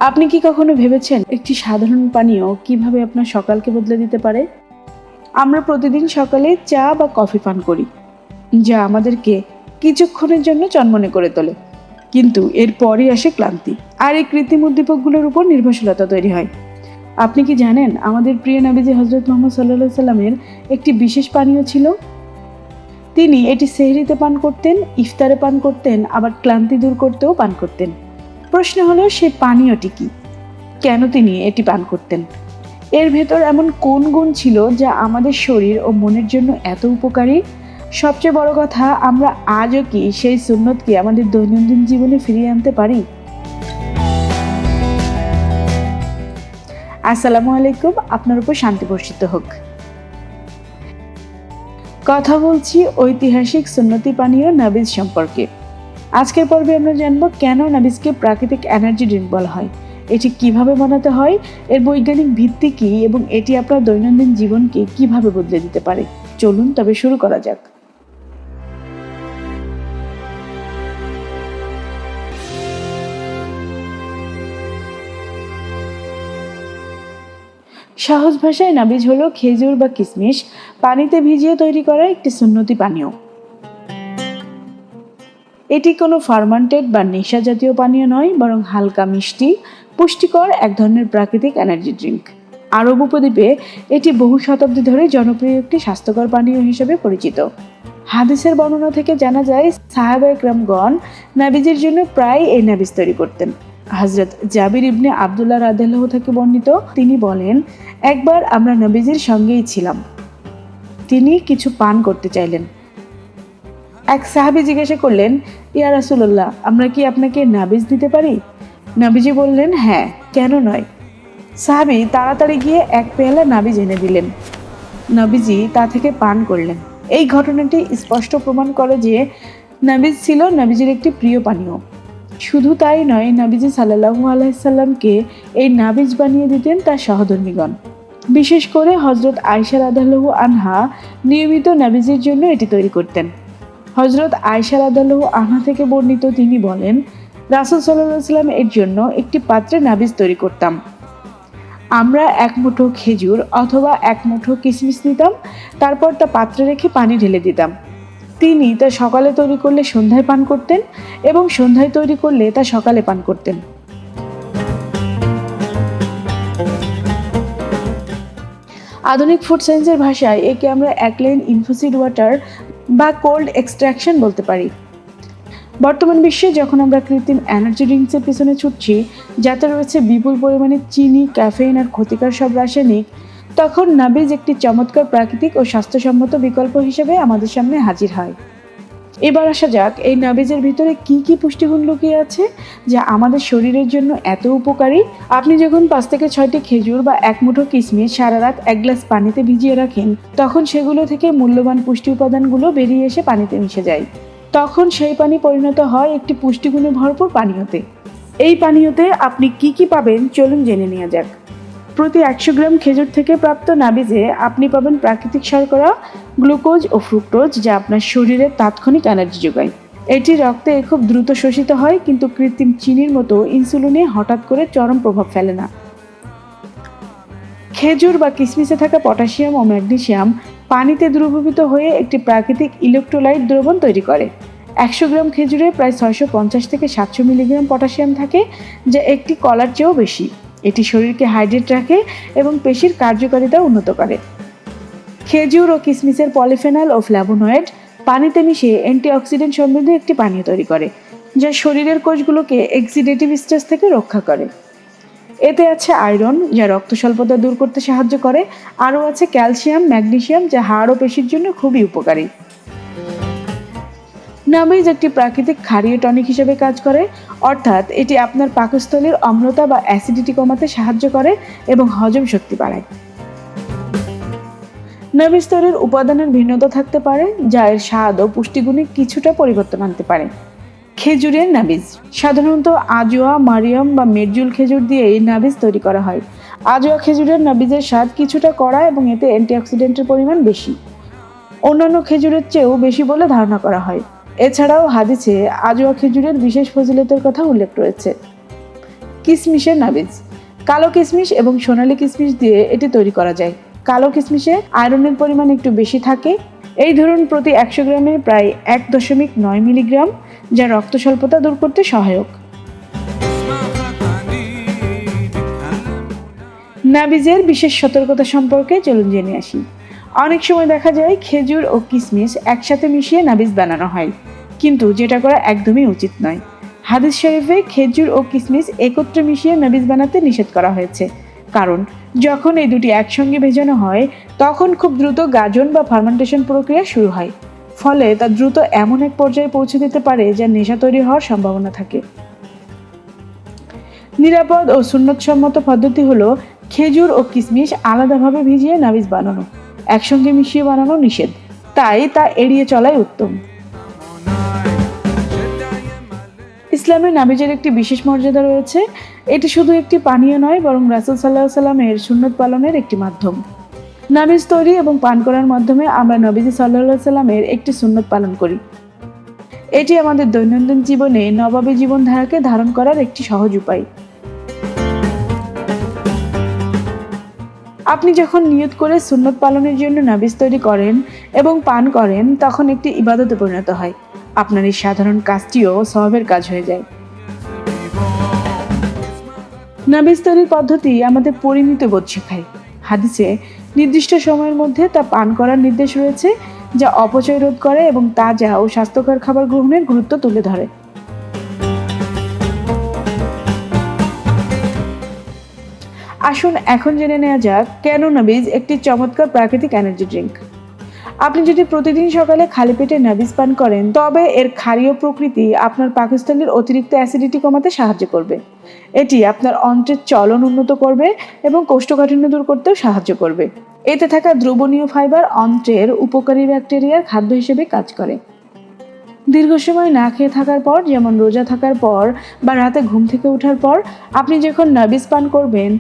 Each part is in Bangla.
আপনি কি কখনো ভেবেছেন একটি সাধারণ পানীয় কিভাবে আপনার সকালকে বদলে দিতে পারে? আমরা প্রতিদিন সকালে চা বা কফি পান করি, যা আমাদেরকে কিছুক্ষণের জন্য চনমনে করে তোলে, কিন্তু এরপরই আসে ক্লান্তি আর এই কৃত্রিম উদ্দীপকগুলোর উপর নির্ভরশীলতা তৈরি হয়। আপনি কি জানেন আমাদের প্রিয় নবীজি হজরত মুহাম্মদ সাল্লাল্লাহু সাল্লামের একটি বিশেষ পানীয় ছিল? তিনি এটি সেহরিতে পান করতেন, ইফতারে পান করতেন, আবার ক্লান্তি দূর করতেও পান করতেন। প্রশ্ন হলো সেই পানীয়টি কি, কেন তিনি এটি পান করতেন? এর ভেতর এমন কোন গুণ ছিল যা আমাদের শরীর ও মনের জন্য এত উপকারী? সবচেয়ে বড় কথা, আমরা আজও কি সেই সুন্নতকে আমাদের দৈনন্দিন জীবনে ফিরিয়ে আনতে পারি? আসসালামু আলাইকুম, আপনার উপর শান্তি বর্ষিত হোক। কথা বলছি ঐতিহাসিক সুন্নতি পানীয় নাবিজ সম্পর্কে। আজকের পর্বে আমরা জানব কেন নাবিজকে প্রাকৃতিক এনার্জি ড্রিঙ্ক বলা হয়, এটি কিভাবে বানাতে হয়, এর বৈজ্ঞানিক ভিত্তি কী এবং এটি আপনার দৈনন্দিন জীবনকে কিভাবে বদলে দিতে পারে। চলুন তবে শুরু করা যাক। সহজ ভাষায় নাবিজ হলো খেজুর বা কিশমিশ পানিতে ভিজিয়ে তৈরি করা একটি সুন্নতি পানীয়। এটি কোনো ফার্মান্টেড বা নেশা জাতীয় পানীয় নয়, বরং হালকা মিষ্টি, পুষ্টিকর এক ধরনের প্রাকৃতিক এনার্জি ড্রিঙ্ক। আরব উপদ্বীপে এটি বহু শতাব্দী ধরে জনপ্রিয় একটি স্বাস্থ্যকর পানীয় হিসেবে পরিচিত। হাদিসের বর্ণনা থেকে জানা যায় সাহাবায়ে কেরামগণ নাবিজের জন্য প্রায় এই নাবিজ তৈরি করতেন। হযরত জাবির ইবনে আব্দুল্লাহ রাদিয়াল্লাহু থেকে বর্ণিত, তিনি বলেন, একবার আমরা নবীজির সঙ্গেই ছিলাম, তিনি কিছু পান করতে চাইলেন। এক সাহাবী জিজ্ঞাসা করলেন, ইয়া রাসূলুল্লাহ, আমরা কি আপনাকে নাবিজ দিতে পারি? নবীজি বললেন, হ্যাঁ, কেন নয়। সাহাবী তাড়াতাড়ি গিয়ে এক পেয়ালা নাবিজ এনে দিলেন। নবীজি তা থেকে পান করলেন। এই ঘটনাটি স্পষ্ট প্রমাণ করে যে নাবিজ ছিল নবীজির একটি প্রিয় পানীয়। শুধু তাই নয়, নবীজি সাল্লাল্লাহু আলাইহি সাল্লামকে এই নাবিজ বানিয়ে দিতেন তার সহধর্মীগণ। বিশেষ করে হযরত আয়েশা রাদিয়াল্লাহু আনহা নিয়মিত নবীজির জন্য এটি তৈরি করতেন। হযরত আয়েশা রাদিয়াল্লাহু আনহা থেকে বর্ণিত, তিনি বলেন, রাসূল সাল্লাল্লাহু আলাইহি সাল্লাম এর জন্য একটি পাত্রে নাবিজ তৈরি করতাম। আমরা এক মুঠো খেজুর অথবা এক মুঠো কিশমিশ নিতাম, তারপর তা পাত্রে রেখে পানি ঢেলে দিতাম। তিনি তা সকালে তৈরি করলে সন্ধ্যায় পান করতেন এবং সন্ধ্যায় তৈরি করলে তা সকালে পান করতেন। আধুনিক ফুড সায়েন্সের ভাষায় একে আমরা অ্যালকালাইন ইনফিউজড ওয়াটার বা কোল্ড এক্সট্রাকশন বলতে পারি। বর্তমান বিশ্বে যখন আমরা কৃত্রিম এনার্জি ড্রিঙ্কসের পিছনে ছুটছি, যাতে রয়েছে বিপুল পরিমাণে চিনি, ক্যাফেইন আর ক্ষতিকর সব রাসায়নিক, তখন নাবিজ একটি চমৎকার প্রাকৃতিক ও স্বাস্থ্যসম্মত বিকল্প হিসেবে আমাদের সামনে হাজির হয়। এবার আসা যাক এই নাবিজের ভিতরে কি কি পুষ্টিগুণ লুকিয়ে আছে যা আমাদের শরীরের জন্য এত উপকারী। আপনি যখন 5 থেকে 6টি খেজুর বা এক মুঠো কিশমিশ সারা রাত এক গ্লাস পানিতে ভিজিয়ে রাখেন, তখন সেগুলো থেকে মূল্যবান পুষ্টি উপাদানগুলো বেরিয়ে এসে পানিতে মিশে যায়। তখন সেই পানি পরিণত হয় একটি পুষ্টিগুণে ভরপুর পানীয়তে। এই পানীয়তে আপনি কি কি পাবেন, চলুন জেনে নেওয়া যাক। প্রতি 100 গ্রাম খেজুর থেকে প্রাপ্ত নাবিজে আপনি পাবেন প্রাকৃতিক শর্করা, গ্লুকোজ ও ফ্রুক্টোজ, যা আপনার শরীরে তাৎক্ষণিক এনার্জি যোগায়। এটি রক্তে খুব দ্রুত শোষিত হয়, কিন্তু কৃত্রিম চিনির মতো ইনসুলিনে হঠাৎ করে চরম প্রভাব ফেলে না। খেজুর বা কিশমিশে থাকা পটাশিয়াম ও ম্যাগনেসিয়াম পানিতে দ্রবীভূত হয়ে একটি প্রাকৃতিক ইলেকট্রোলাইট দ্রবণ তৈরি করে। 100 গ্রাম খেজুরে প্রায় 650 থেকে 700 মিলিগ্রাম পটাশিয়াম থাকে, যা একটি কলার চেয়েও বেশি। এটি শরীরকে হাইড্রেট রাখে এবং পেশির কার্যকারিতা উন্নত করে। খেজুর ও কিশমিশের পলিফেনল ও ফ্ল্যাভোনয়েড পানিতে মিশিয়ে অ্যান্টিঅক্সিডেন্ট সমৃদ্ধ একটি পানীয় তৈরি করে, যা শরীরের কোষগুলোকে অক্সিডেটিভ স্ট্রেস থেকে রক্ষা করে। এতে আছে আয়রন, যা রক্ত স্বল্পতা দূর করতে সাহায্য করে। আরও আছে ক্যালসিয়াম, ম্যাগনেসিয়াম, যা হাড় ও পেশির জন্য খুবই উপকারী। নাবিজ একটি প্রাকৃতিক ক্ষারীয় টনিক হিসেবে কাজ করে, অর্থাৎ এটি আপনার পাকস্থলীর অম্লতা বা অ্যাসিডিটি কমাতে সাহায্য করে এবং হজম শক্তি বাড়ায়। নাবিজ তৈরির উপাদানের ভিন্নতা থাকতে পারে, যা এর স্বাদ ও পুষ্টিগুণে কিছুটা পরিবর্তন আনতে পারে। খেজুরের নাবিজ সাধারণত আজোয়া, মারিয়াম বা মেরজুল খেজুর দিয়ে এই নাবিজ তৈরি করা হয়। আজোয়া খেজুরের নাবিজের স্বাদ কিছুটা কড়া এবং এতে অ্যান্টিঅক্সিডেন্টের পরিমাণ বেশি, অন্যান্য খেজুরের চেয়েও বেশি বলে ধারণা করা হয়। এছাড়াও হাদিসে আজোয়া খেজুরের বিশেষ ফজিলতের কথা উল্লেখ রয়েছে। কিশমিশের নাবিজ। কালো কিশমিশ এবং সোনালী কিশমিশ দিয়ে এটি তৈরি করা যায়। কালো কিশমিশে আয়রনের পরিমাণ একটু বেশি থাকে। এই ধরুন প্রতি 100 গ্রামে প্রায় 1.9 মিলিগ্রাম, যা রক্ত স্বল্পতা দূর করতে সহায়ক। নাবিজের বিশেষ সতর্কতা সম্পর্কে চলুন জেনে আসি। অনেক সময় দেখা যায় খেজুর ও কিশমিশ একসাথে মিশিয়ে নাবিজ বানানো হয়, কিন্তু যেটা করা একদমই উচিত নয়। হাদিস শরীফে খেজুর ও কিশমিশ একত্রে মিশিয়ে নাবিজ বানাতে নিষেধ করা হয়েছে, কারণ যখন এই দুটি একসঙ্গে ভেজানো হয় তখন খুব দ্রুত গাজন বা ফার্মেন্টেশন প্রক্রিয়া শুরু হয়, ফলে তা দ্রুত এমন এক পর্যায়ে পৌঁছে দিতে পারে যা নেশা তৈরি হওয়ার সম্ভাবনা থাকে। নিরাপদ ও সুন্নতসম্মত পদ্ধতি হলো খেজুর ও কিশমিশ আলাদাভাবে ভিজিয়ে নাবিজ বানানো, একসঙ্গে মিশিয়ে বানানো নিষেধ, তাই তা এড়িয়ে চলাই উত্তম। ইসলামে নাবিজের একটি বিশেষ মর্যাদা রয়েছে। এটি শুধু একটি পানীয় নয়, বরং রাসূল সাল্লাল্লাহু আলাইহি সাল্লামের সুন্নত পালনের একটি মাধ্যম। নাবিজ তৈরি এবং পান করার মাধ্যমে আমরা নবীজি সাল্লাল্লাহু আলাইহি সাল্লামের একটি সুন্নত পালন করি। এটি আমাদের দৈনন্দিন জীবনে নবাবী জীবনধারাকে ধারণ করার একটি সহজ উপায়। আপনি যখন নিয়ত করে সুন্নত পালনের জন্য নাবিজ তৈরি করেন এবং পান করেন, তখন একটি ইবাদতে পরিণত হয়। আপনার এই সাধারণ কাজটিও সওয়াবের কাজ হয়ে যায়। নাবিজ তৈরির পদ্ধতি আমাদের পরিমিত বোধ শেখায়। হাদিসে নির্দিষ্ট সময়ের মধ্যে তা পান করার নির্দেশ রয়েছে, যা অপচয় রোধ করে এবং তাজা ও স্বাস্থ্যকর খাবার গ্রহণের গুরুত্ব তুলে ধরে। আসুন এখন জেনে নেওয়া যাক কেন নাবিজ একটি চমৎকার প্রাকৃতিক এনার্জি ড্রিঙ্ক। আপনি যদি প্রতিদিন সকালে খালি পেটে নাবিজ পান করেন, তবে এর ক্ষারীয় প্রকৃতি আপনার পাকস্থলীর অতিরিক্ত অ্যাসিডিটি কমাতে সাহায্য করবে। এটি আপনার অন্ত্রের চলন উন্নত করবে এবং কোষ্ঠকাঠিন্য দূর করতেও সাহায্য করবে। এতে থাকা দ্রবণীয় ফাইবার অন্ত্রের উপকারী ব্যাকটেরিয়ার খাদ্য হিসেবে কাজ করে। দীর্ঘ সময় না খেয়ে থাকার পর, যেমন রোজা থাকার পর বা রাতে ঘুম থেকে ওঠার পর আপনি যখন নাবিজ পান করবেন,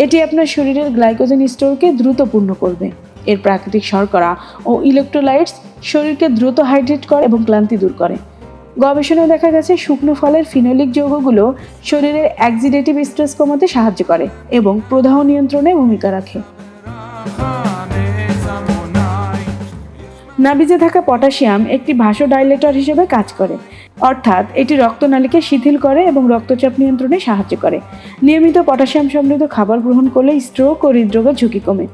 এটি আপনার শরীরের গ্লাইকোজেন স্টোরকে দ্রুত পূর্ণ করবে। এর প্রাকৃতিক শর্করা ও ইলেকট্রোলাইটস শরীরকে দ্রুত হাইড্রেট করে এবং ক্লান্তি দূর করে। গবেষণায় দেখা গেছে শুকনো ফলের ফিনোলিক যৌগগুলো শরীরের অক্সিডেটিভ স্ট্রেস কমাতে সাহায্য করে এবং প্রদাহ নিয়ন্ত্রণে ভূমিকা রাখে। নাবিজে থাকা পটাশিয়াম একটি ভাসোডাইলেটর হিসেবে কাজ করে, অর্থাৎ এটি রক্তনালীকে শিথিল করে এবং রক্তচাপ নিয়ন্ত্রণে সাহায্য করে। নিয়মিত পটাশিয়াম সমৃদ্ধ খাবার গ্রহণ করলে স্ট্রোক ও হৃদরোগের ঝুঁকি কমে।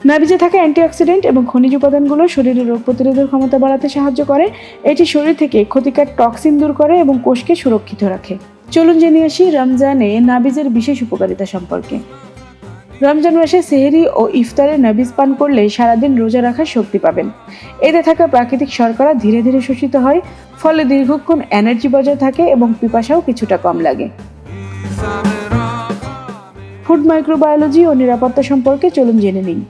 নাবিজে থাকা অ্যান্টিঅক্সিডেন্ট এবং খনিজ উপাদানগুলো শরীরের রোগ প্রতিরোধের ক্ষমতা বাড়াতে সাহায্য করে। এটি শরীর থেকে ক্ষতিকর টক্সিন দূর করে এবং কোষকে সুরক্ষিত রাখে। চলুন জেনে আসি রমজানে নাবিজের বিশেষ উপকারিতা সম্পর্কে। রমজান মাসে সেহরি ও ইফতারে নাবিজ পান করলে সারাদিন রোজা রাখার শক্তি পাবেন। এতে থাকা প্রাকৃতিক শর্করা ধীরে ধীরে শোষিত হয়, ফলে দীর্ঘক্ষণ এনার্জি বজায় থাকে এবং পিপাসাও কিছুটা কম লাগে। ফুড মাইক্রোবায়োলজি ও নিরাপত্তা সম্পর্কে চলুন জেনে নিন।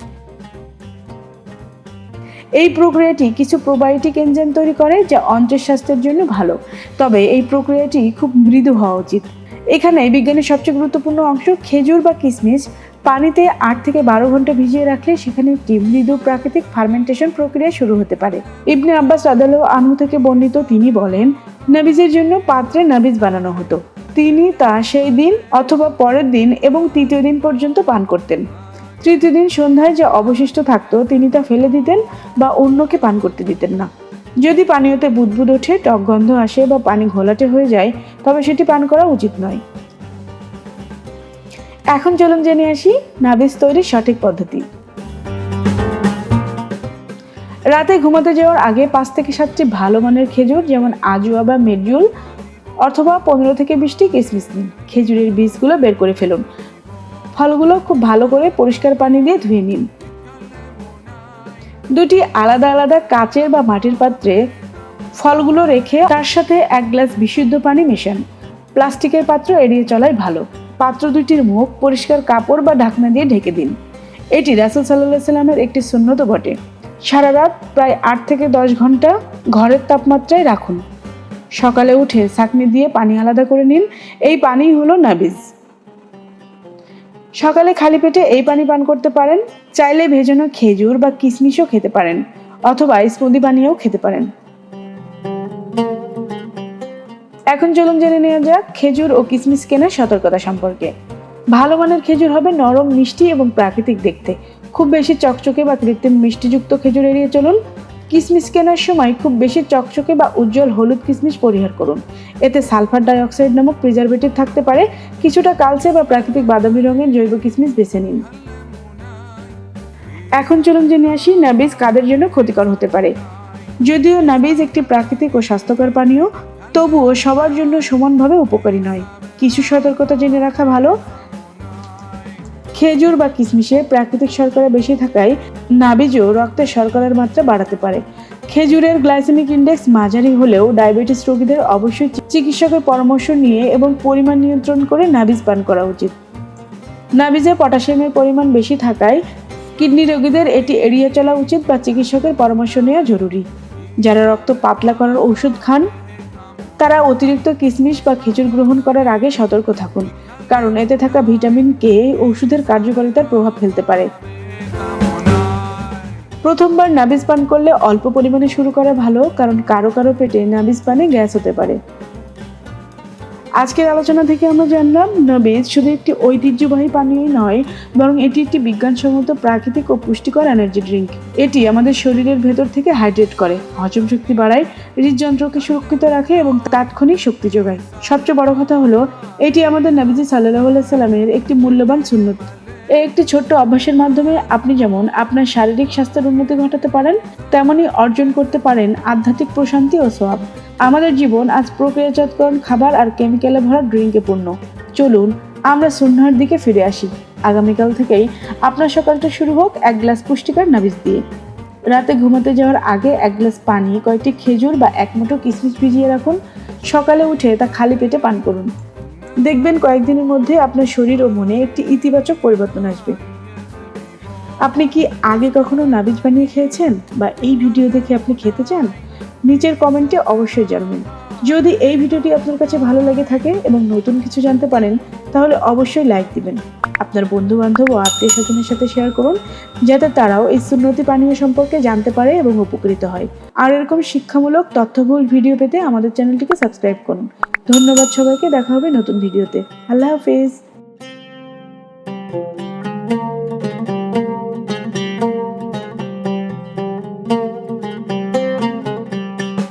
এই প্রক্রিয়াটি কিছু প্রোবায়োটিক এনজাইম তৈরি করে, যা অন্ত্রের স্বাস্থ্যের জন্য ভালো, তবে এই প্রক্রিয়াটি খুব মৃদু হওয়া উচিত। এখানে বিজ্ঞানের সবচেয়ে গুরুত্বপূর্ণ অংশ, খেজুর বা কিশমিশ পানিতে 8 থেকে 12 ঘন্টা ভিজিয়ে রাখলে সেখানে একটি মৃদু প্রাকৃতিক ফার্মেন্টেশন প্রক্রিয়া শুরু হতে পারে। ইবনে আব্বাস রাদিয়াল্লাহু আনহু থেকে বর্ণিত, তিনি বলেন, নাবিজের জন্য পাত্রে নাবিজ বানানো হতো। তিনি তা সেই দিন অথবা পরের দিন এবং তৃতীয় দিন পর্যন্ত পান করতেন। তৃতীয় দিন সন্ধ্যায় যা অবশিষ্ট থাকতো তিনি তা ফেলে দিতেন বা অন্যকে পান করতে দিতেন না। যদি পানীয়তে বুদবুদ ওঠে, টক গন্ধ আসে বা পানি ঘোলাটে হয়ে যায়, তবে সেটি পান করা উচিত নয়। এখন চলুন জেনে আসি নাবিজ তৈরির সঠিক পদ্ধতি। রাতে ঘুমাতে যাওয়ার আগে 5 থেকে 7টি ভালো মানের খেজুর, যেমন আজুয়া বা মেডজুল, অথবা 15 থেকে 20টি কিশমিশ নিন। খেজুরের বীজগুলো বের করে ফেলুন। ফলগুলো খুব ভালো করে পরিষ্কার পানি দিয়ে ধুয়ে নিন। 2টি আলাদা আলাদা কাচের বা মাটির পাত্রে ফলগুলো রেখে তার সাথে 1 গ্লাস বিশুদ্ধ পানি মেশান। প্লাস্টিকের পাত্র এড়িয়ে চলাই ভালো। পাত্র দুটির মুখ পরিষ্কার কাপড় বা ঢাকনা দিয়ে ঢেকে দিন। এটি রাসূল সাল্লাল্লাহু আলাইহি সাল্লামের একটি সুন্নত বটে। সারা রাত প্রায় 8 থেকে 10 ঘন্টা ঘরের তাপমাত্রায় রাখুন। সকালে উঠে ছাঁকনি দিয়ে পানি আলাদা করে নিন। এই পানিই হলো নাবিজ। সকালে খালি পেটে এই পানি পান করতে পারেন। চাইলে ভেজানো খেজুর বা কিশমিশও খেতে পারেন, অথবা স্মুদি বানিয়েও খেতে পারেন। এখন চলুন জেনে নেওয়া যাক খেজুর ও কিশমিশ কেনার সতর্কতা সম্পর্কে। ভালো মানের খেজুর হবে নরম, মিষ্টি এবং প্রাকৃতিক দেখতে। খুব বেশি চকচকে বা কৃত্রিম মিষ্টিযুক্ত খেজুর এড়িয়ে চলুন। কিশমিশ কেনার সময় খুব বেশি চকচকে বা উজ্জ্বল হলুদ কিশমিশ পরিহার করুন। এতে সালফার ডাইঅক্সাইড নামক প্রিজারভেটিভ থাকতে পারে। কিছুটা কালচে বা প্রাকৃতিক বাদামি রঙের জৈব কিশমিশ বেছে নিন। এখন চলুন জেনে আসি নাবিজ কাদের জন্য ক্ষতিকর হতে পারে। যদিও নাবিজ একটি প্রাকৃতিক ও স্বাস্থ্যকর পানীয়, তবুও সবার জন্য সমানভাবে উপকারী নয়। কিছু সতর্কতা জেনে রাখা ভালো। খেজুর বা কিশমিশে প্রাকৃতিক শর্করা বেশি থাকায় নাবিজও রক্তের শর্করার মাত্রা বাড়াতে পারে। খেজুরের গ্লাইসেমিক ইন্ডেক্স মাঝারি হলেও ডায়াবেটিস রোগীদের অবশ্যই চিকিৎসকের পরামর্শ নিয়ে এবং পরিমাণ নিয়ন্ত্রণ করে নাবিজ পান করা উচিত। নাবিজে পটাশিয়ামের পরিমাণ বেশি থাকায় কিডনি রোগীদের এটি এড়িয়ে চলা উচিত বা চিকিৎসকের পরামর্শ নেওয়া জরুরি। যারা রক্ত পাতলা করার ওষুধ খান তারা অতিরিক্ত কিশমিশ বা খেজুর গ্রহণ করার আগে সতর্ক থাকুন, কারণ এতে থাকা ভিটামিন কে ওষুধের কার্যকারিতার প্রভাব ফেলতে পারে। প্রথমবার নাবিজ পান করলে অল্প পরিমাণে শুরু করা ভালো, কারণ কারো কারো পেটে নাবিজ পানে গ্যাস হতে পারে। আজকের আলোচনা থেকে আমরা জানলাম নাবিজ শুধু একটি ঐতিহ্যবাহী পানীয় নয়, বরং এটি একটি বিজ্ঞানসম্মত প্রাকৃতিক ও পুষ্টিকর এনার্জি ড্রিঙ্ক। এটি আমাদের শরীরের ভেতর থেকে হাইড্রেট করে, হজম শক্তি বাড়ায়, হৃদযন্ত্রকে সুরক্ষিত রাখে এবং তাৎক্ষণিক শক্তি যোগায়। সবচেয়ে বড় কথা হলো এটি আমাদের নবীজি সাল্লাল্লাহু আলাইহি সাল্লামের একটি মূল্যবান সুন্নত। এই একটি ছোট্ট অভ্যাসের মাধ্যমে আপনি যেমন আপনার শারীরিক স্বাস্থ্যের উন্নতি ঘটাতে পারেন, তেমনই অর্জন করতে পারেন আধ্যাত্মিক প্রশান্তি ও সওয়াব। আমাদের জীবন আজ প্রক্রিয়াজাতকরণ, খাবার আর কেমিক্যালে ভরা ড্রিঙ্কে পূর্ণ। চলুন আমরা সুন্নাহর দিকে ফিরে আসি। আগামীকাল থেকেই আপনার সকালটা শুরু হোক এক গ্লাস পুষ্টিকর নাবিজ দিয়ে। রাতে ঘুমাতে যাওয়ার আগে এক গ্লাস পানি, কয়েকটি খেজুর বা এক মুঠো কিশমিশ ভিজিয়ে রাখুন। সকালে উঠে তা খালি পেটে পান করুন। দেখবেন কয়েকদিনের মধ্যে আপনার শরীর ও মনে একটি ইতিবাচক পরিবর্তন আসবে। আপনি কি আগে কখনো নাবিজ বানিয়ে খেয়েছেন, বা এই ভিডিও দেখে আপনি খেতে চান? নিচের কমেন্টে অবশ্যই জানাবেন। যদি এই ভিডিওটি আপনার কাছে ভালো লেগে থাকে এবং নতুন কিছু জানতে পারেন, তাহলে অবশ্যই লাইক দিবেন। আপনার বন্ধু বান্ধব ও আত্মীয় স্বজনের সাথে শেয়ার করুন, যাতে তারাও এই সুন্নতি পানীয় সম্পর্কে জানতে পারে এবং উপকৃত হয়। আর এরকম শিক্ষামূলক তথ্যবহুল ভিডিও পেতে আমাদের চ্যানেলটিকে সাবস্ক্রাইব করুন। ধন্যবাদ সবাইকে। দেখা হবে নতুন ভিডিওতে। আল্লাহ হাফেজ।